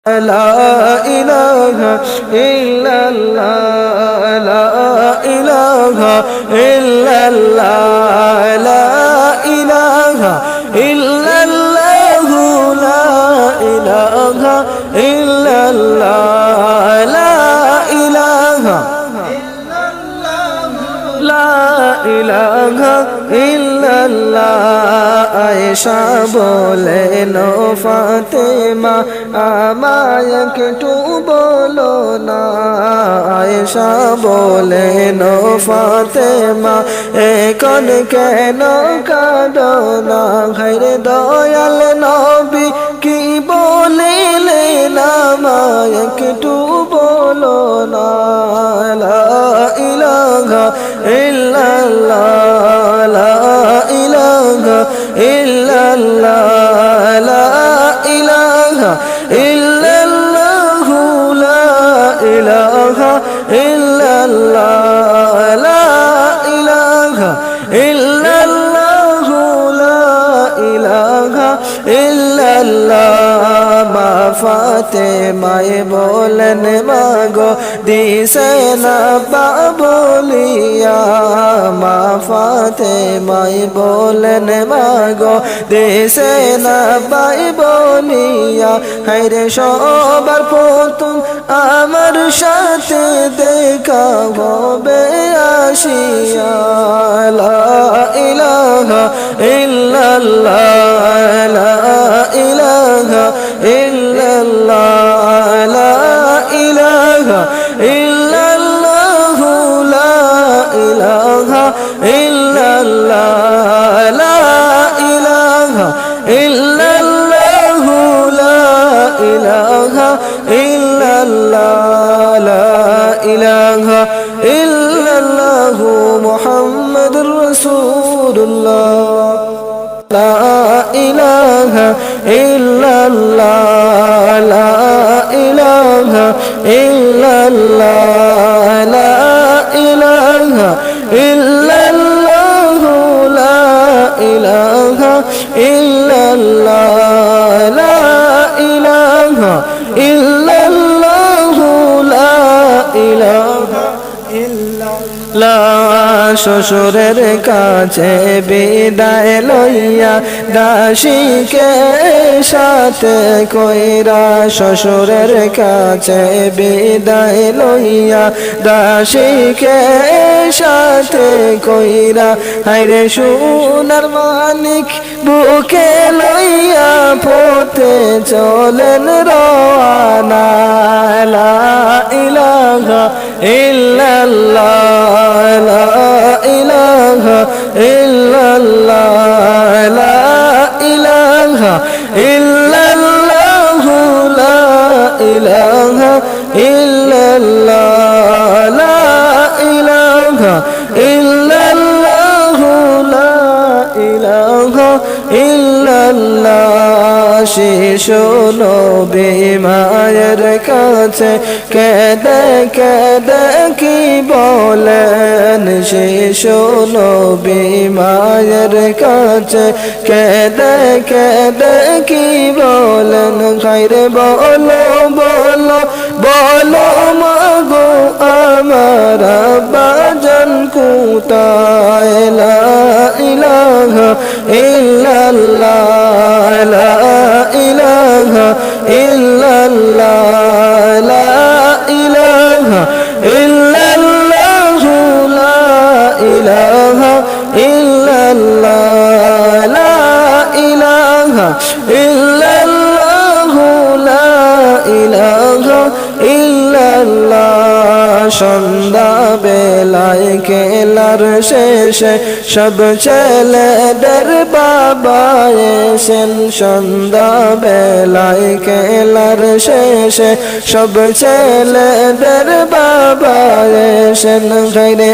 لا إله إلا الله لا إله إلا الله لا إله إلا الله لا إله إلا الله لا إله لا إله إلا الله আয়েশা বলেন ফাতেমা আমায় একটু বলো না আয়েশা বলেন ফাতেমা এখন কেন কাঁদো না ঘরে দয়াল নবী কি বলিলেন আমায় একটু বলো না লা ইলাহা ইল্লাল্লাহ লা ইলাহা ইল্লাল্লাহ লা ইলাহা ইল্লাল্লাহ লা ইলাহা ইল্লাল্লাহ লা ইলাহা ইল্লাল্লাহ লা ইলাহা ইল্লাল্লাহ মা ফাতেমায়ে বলেন মাগো দিছে না বলিয়া মা ফাতেমায়ে বলেন মাগো দিছে না বলিয়া হায়রে সবার প্রথম আমার সাথে দেখা হবে আসিয়া লা ইলাহা ইল্লাল্লাহ লা ইলাহা ইল্লাল্লাহ লা ইলাহা ইল্লাল্লাহ লা ইলাহা ইল্লাল্লাহ লা ইলাহা ইল্লাল্লাহ লা ইলাহা ইল্লাল্লাহ লা ইলাহা ইল্লাল্লাহ মুহাম্মাদুর রাসূলুল্লাহ লা ইলাহা ইল্লাল্লাহ লা ইলাহা ইল্লাল্লাহ লা ইলাহা ইল্লাল্লাহ লা ইলাহা ইল্লাল্লাহ লা ইলাহা ইল্লাল্লাহ লা ইলাহা শ্বশুরের কাছে বিদায় লইয়া দাসীকে সাথে কইরা শ্বশুরের কাছে বিদায় লইয়া দাসীকে সাথে কইরা হায়রে সোনার মানিক বুকে লইয়া পথে চলেন রওয়ানা লা ইলাহা ইল্লাল্লাহ লা ইলাহা ইল্লাল্লাহ লা ইলাহা ইল্লাল্লাহ লা ইলাহা ইল্লাল্লাহ লা ইলাহা ইল্লাল্লাহ লা ইলাহা ইল্লাল্লাহ শিশু নবী মায়ের কাছে কেঁদে কেঁদে কি বলেন শিশু নবী মায়ের কাছে কেঁদে কেঁদে কি বলেন খাইরে বলো বলো বলো মাগো আমার বাজান কোথায় লা ইলাহা ইল্লাল্লাহ লা ইলাহা ইল্লাল্লাহ লা ইলাহা ইল্লাল্লাহ লা ইলাহা ইল্লাল্লাহ লা ইলাহা ইল্লাল্লাহ লা ইলাহা ইল্লাল্লাহ সন্ধ্যা বেলায় কেলার শেষে সব ছেলেদের বাবা এসেন সন্ধ্যা বেলায় কেলার শেষে সব ছেলেদের বাবা এসেন ঘরে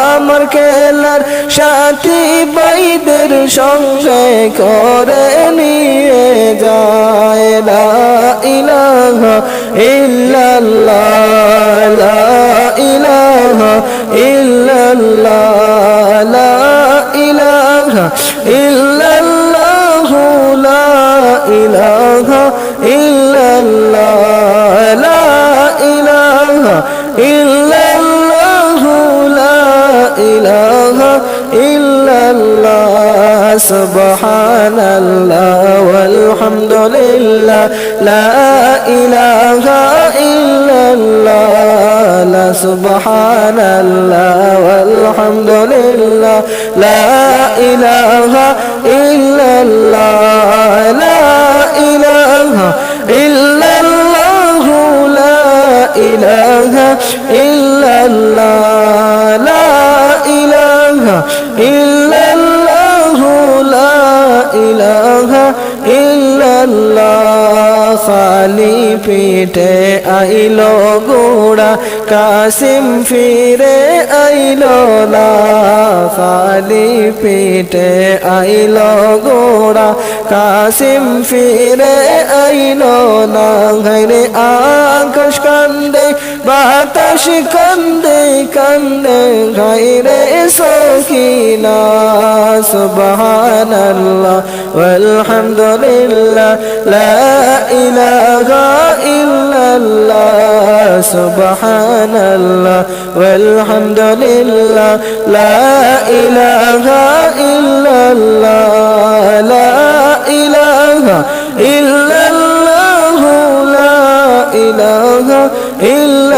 আমার কেলার সাথী ভাইদের সঙ্গে করে নিয়ে যায় লা ইলাহা ইল্লাল্লাহ লা ইলাহা ইল্লাল্লাহ লা ইলাহা ইল্লাল্লাহ লা ইলাহা ইল্লাল্লাহ ইলাহা ইল্লাল্লাহ লা সুবহানাল্লাহ ওয়ালহামদুলিল্লাহ লা ইলাহা ইল্লাল্লাহ লা ইলাহা ইল্লাল্লাহ লা ইলাহা ইল্লাল্লাহ লা ইলাহা ইল্লাল্লাহ লা ইলাহা ইল্লাল্লাহ খালি পিঠে আইলো গোড়া কাসিম ফিরে আইলো না খালি পিঠে আইলো গোড়া কাসিম ফিরে আইলো না ঘরে আকাশ কান্দে বাতাস কান্দে কান্দে ঘরে সকিনা সুবহানাল্লাহ ওয়ালহামদুলিল্লাহ লা ইলাহা ইল্লাল্লাহ সুবহানাল্লাহ ওয়ালহামদুলিল্লাহ লা ইলাহা ইল্লাল্লাহ লা ইলাহা ইল্লাল্লাহ লা ইলাহা ইল্লাল্লাহ